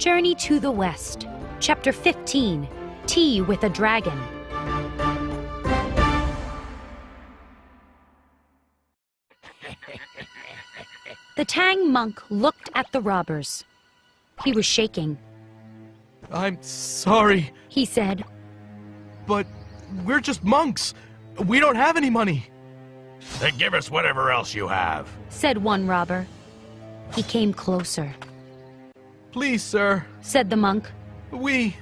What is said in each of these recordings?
Journey to the West, Chapter 15, Tea with a Dragon. The Tang monk looked at the robbers. He was shaking. I'm sorry, He said, but we're just monks. We don't have any money. Then give us whatever else you have. said one robber. He came closer. Please, sir. Said the monk. We...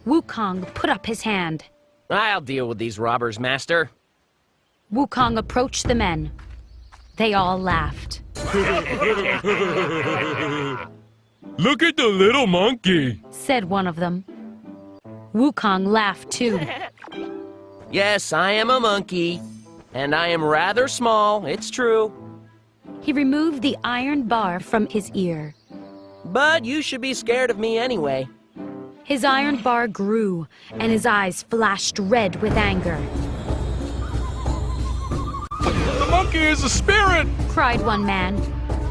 Wukong put up his hand. I'll deal with these robbers, master. Wukong approached the men. They all laughed. Look at the little monkey. Said one of them. Wukong laughed too. Yes, I am a monkey. And I am rather small, it's true. He removed the iron bar from his ear. But you should be scared of me anyway. His iron bar grew, and his eyes flashed red with anger. The monkey is a spirit! Cried one man.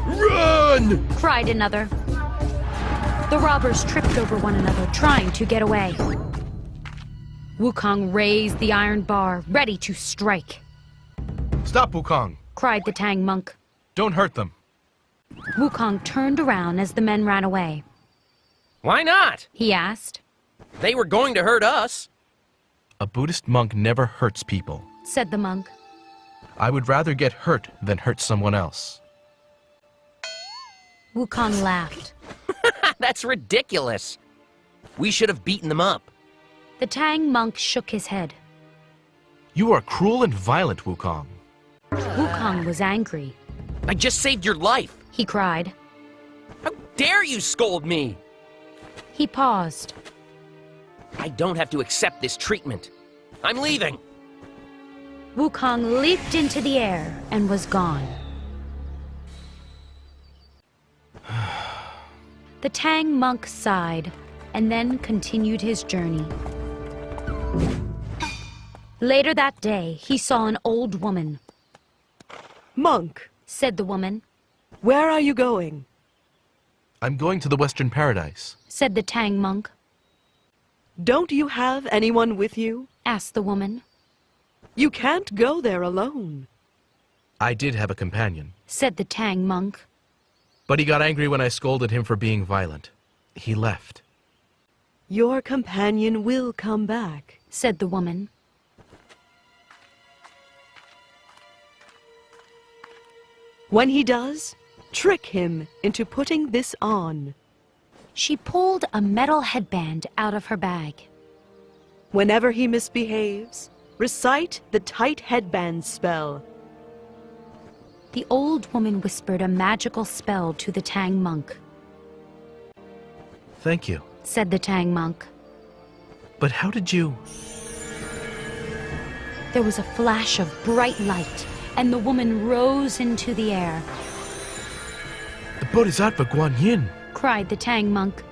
Run! Cried another. The robbers tripped over one another, trying to get away. Wukong raised the iron bar, ready to strike. Stop, Wukong. Cried the Tang monk. Don't hurt them. Wukong turned around as the men ran away. Why not? He asked. They were going to hurt us. A Buddhist monk never hurts people. Said the monk. I would rather get hurt than hurt someone else. Wukong laughed. That's ridiculous. We should have beaten them up. The Tang monk shook his head. You are cruel and violent, Wukong. Wukong was angry. I just saved your life. He cried. How dare you scold me? He paused. I don't have to accept this treatment. I'm leaving. Wukong leaped into the air and was gone. The Tang monk sighed and then continued his journey. Later that day, he saw an old woman. Monk, Said the woman. where are you going? I'm going to the Western Paradise. Said the Tang monk. Don't you have anyone with you? Asked the woman. You can't go there alone. I did have a companion, Said the Tang monk. but he got angry when I scolded him for being violent. He left. Your companion will come back. Said the woman. When he does, trick him into putting this on. She pulled a metal headband out of her bag. Whenever he misbehaves, recite the tight headband spell. The old woman whispered a magical spell to the Tang monk. Thank you. Said the Tang monk. But how did you... There was a flash of bright light, and the woman rose into the air. The Bodhisattva Guan Yin. Cried the Tang monk.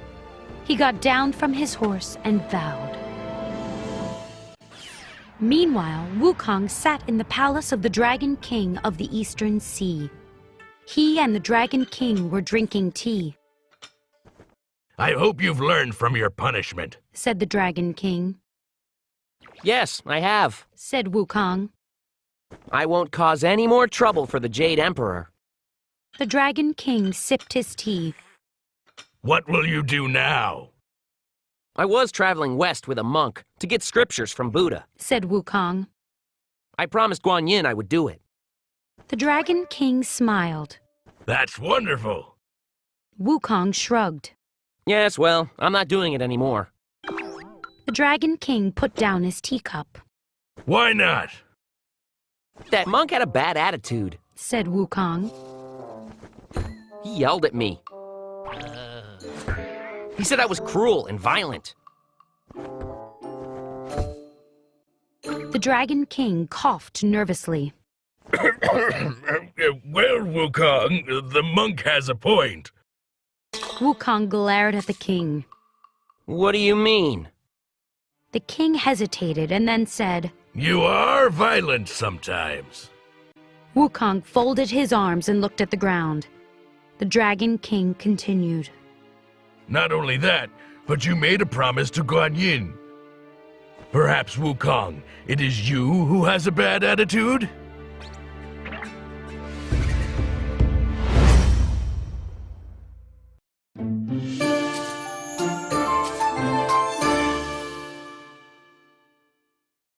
He got down from his horse and bowed. Meanwhile, Wukong sat in the palace of the Dragon King of the Eastern Sea. He and the Dragon King were drinking tea. I hope you've learned from your punishment. Said the Dragon King. Yes, I have. Said Wukong. I won't cause any more trouble for the Jade Emperor. The Dragon King sipped his tea. What will you do now? I was traveling west with a monk to get scriptures from Buddha. Said Wukong. I promised Guan Yin I would do it. The Dragon King smiled. That's wonderful. Wukong shrugged. Yes, well, I'm not doing it anymore. The Dragon King put down his teacup. Why not? That monk had a bad attitude. Said Wukong. He yelled at me. He said I was cruel and violent. The Dragon King coughed nervously. Well, Wukong, the monk has a point. Wukong glared at the king. What do you mean? The king hesitated and then said, You are violent sometimes. Wukong folded his arms and looked at the ground. The Dragon King continued. Not only that, but you made a promise to Guan Yin. Perhaps, Wukong, it is you who has a bad attitude?